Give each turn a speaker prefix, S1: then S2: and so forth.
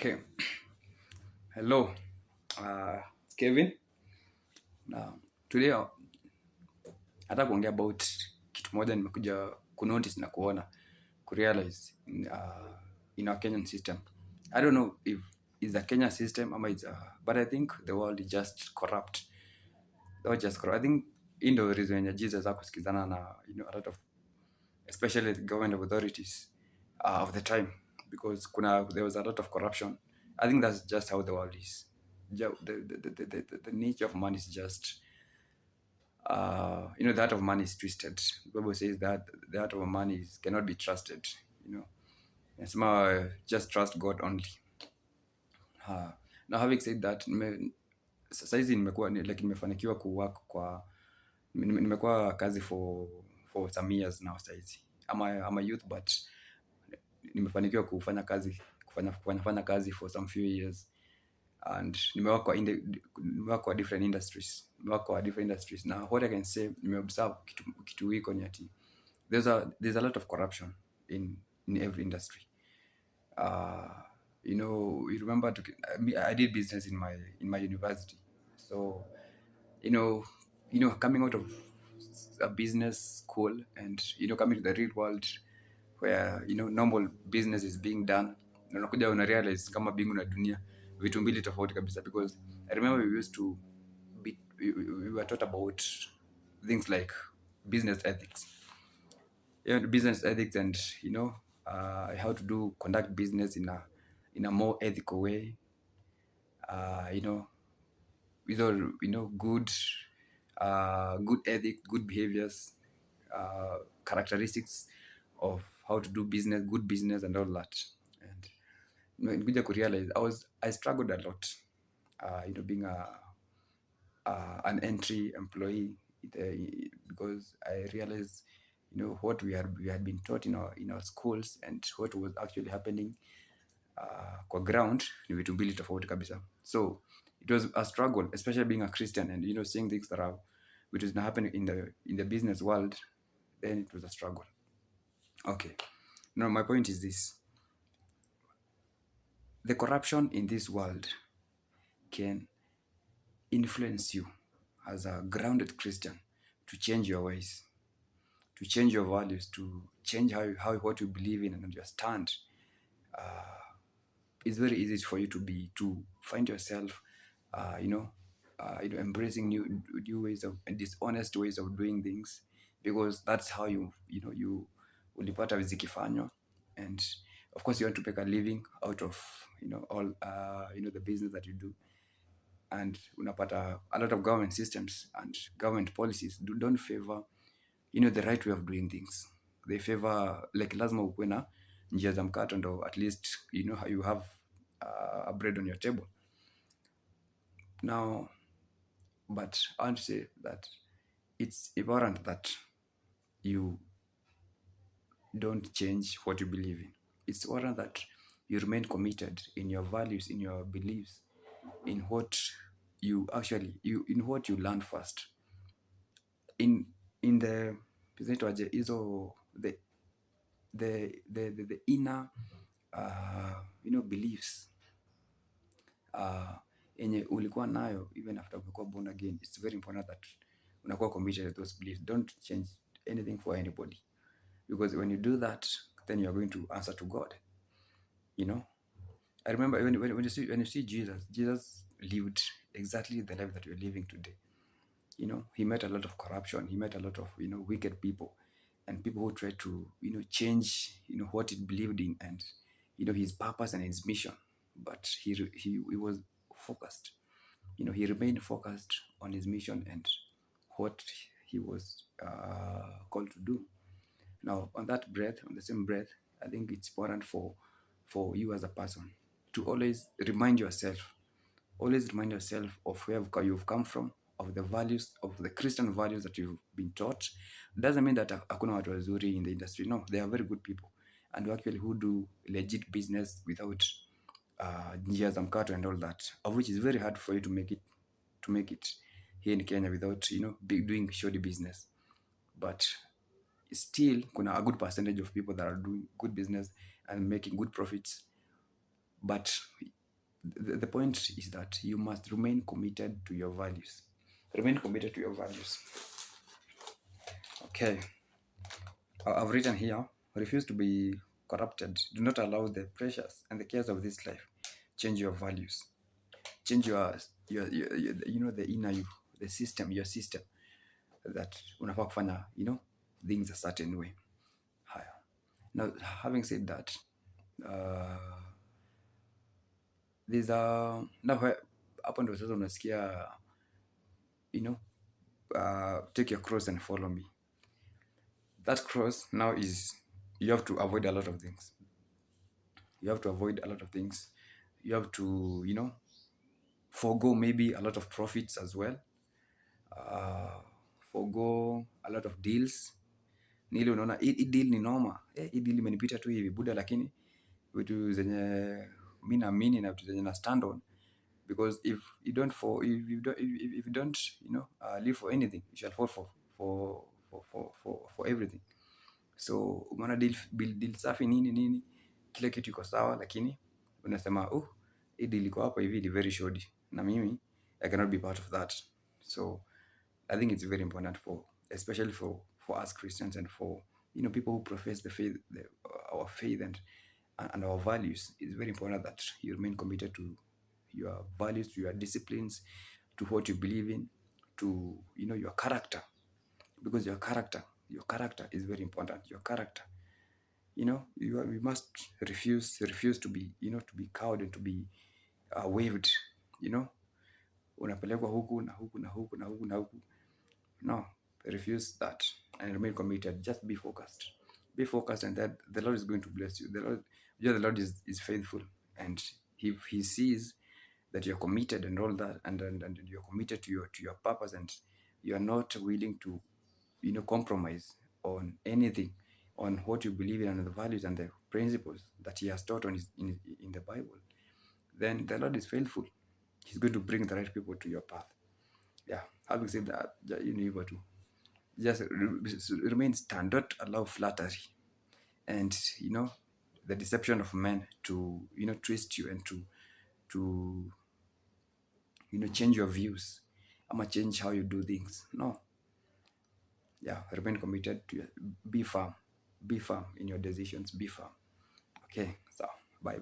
S1: Okay. Hello. Kevin. Na today hata kuongea about kitu moja nimekuja kunotice na kurealize in our Kenyan system. I don't know if it's a Kenya system ama but I think the world is just corrupt. The world just corrupt. I think in the reason yenye Jesus hakusikizana na a lot of especially the government authorities of the time because there was a lot of corruption. I think that's just how the world is. The nature of man is just the heart of man is twisted. The Bible says that the heart of a man cannot be trusted. Just trust God only. Now having said that, saizi nimefanikiwa kuwork nimekuwa kazi for some years now saizi. I'm a youth but nimefanikiwa kufanya kazi for some few years and nimework kwa different industries. Now what I can say, nimeobserve kitu wiko ni ati there's a lot of corruption in every industry. You remember I did business in my university. So coming out of a business school and coming to the real world where normal business is being done, unakuja una realize kama bingu na dunia vitu mbili tofauti kabisa, because I remember we were taught about things like business ethics. Business ethics and how to conduct business in a more ethical way. With all good ethics, good behaviors, characteristics of how to do business, good business, and all that. And nikuja kurealize I struggled a lot, being an entry employee, because I realized what we had been taught in our schools and what was actually happening kwa ground ni vitu mbili tofauti kabisa. So it was a struggle, especially being a Christian and seeing things that are which is happening in the business world. Then it was a struggle. Okay, now my point is this: the corruption in this world can influence you as a grounded Christian to change your ways, to change your values, to change what you believe in and understand. It's very easy for you to find yourself, embracing new ways of dishonest ways of doing things, because that's how you ulipata zikifanywa, and of course you want to make a living out of all the business that you do, and unapata a lot of government systems and government policies don't favor the right way of doing things. They favor like lazima ukuwe na njia za mkato ndo at least you have a bread on your table. Now, but I want to say that it's important that you don't change what you believe in. It's important that you remain committed in your values, in your beliefs, in what you learn first. In the inner beliefs yenye ulikuwa nayo even after umekuwa born again. It's very important that unakuwa committed to those beliefs. Don't change anything for anybody, because when you do that, then you are going to answer to God. I remember when you see Jesus lived exactly the life that you're living today. He met a lot of corruption. He met a lot of wicked people, and people who tried to change what he believed in and his purpose and his mission. But he was focused. He remained focused on his mission and what he was called to do. Now, on the same breath, I think it's important for you as a person to always remind yourself of where you've come from, of the values, of the Christian values that you've been taught. Doesn't mean that hakuna watu wazuri in the industry. No, they are very good people, and who do legit business without njia za mkato and all that, of which is very hard for you to make it here in Kenya without doing shoddy business. But still kuna a good percentage of people that are doing good business and making good profits. But the point is that you must remain committed to your values. Remain committed to your values. Okay. I've written here, refuse to be corrupted. Do not allow the pressures and the cares of this life change your values. Change your the inner you, the system, your system that unafaa kufanya, things a certain way. Haya. Now, having said that, there's a now hapo ndo sasa unasikia, take your cross and follow me. That cross now is, you have to avoid a lot of things. You have to avoid a lot of things. You have to, forego maybe a lot of profits as well. Forego a lot of deals. Nili unaona hii deal ni noma. Hii deal imenipita tu hivi buda, lakini vitu zenye mi naamini na vitu zenye na stand on, because if you don't live for anything, you shall fall for everything. So umeona deal safi nini nini, kila kitu iko sawa, lakini unasema hii deal iko hapa hivi, ni very shoddy, na mimi I cannot be part of that. So I think it's very important especially for us Christians, and for people who profess the faith, our faith and our values. It's very important that you remain committed to your values, to your disciplines, to what you believe in, to your character, because your character is very important. Your character, we must refuse to be cowed and to be waved. Unapelekwa huku na huku na huku na huku na huku. No, refuse that and remain committed. Just be focused. Be focused, and that the Lord is going to bless you. The Lord is faithful, and if He sees that you're committed and all that, and you're committed to your purpose, and you're not willing to compromise on anything, on what you believe in, and the values and the principles that He has taught in the Bible, then the Lord is faithful. He's going to bring the right people to your path. Yeah, having said that, able to just remain stand. Don't allow flattery and the deception of men to twist you and to change your views. I'ma change how you do things. No. Yeah, remain committed to be firm in your decisions. Be firm. Okay, so bye.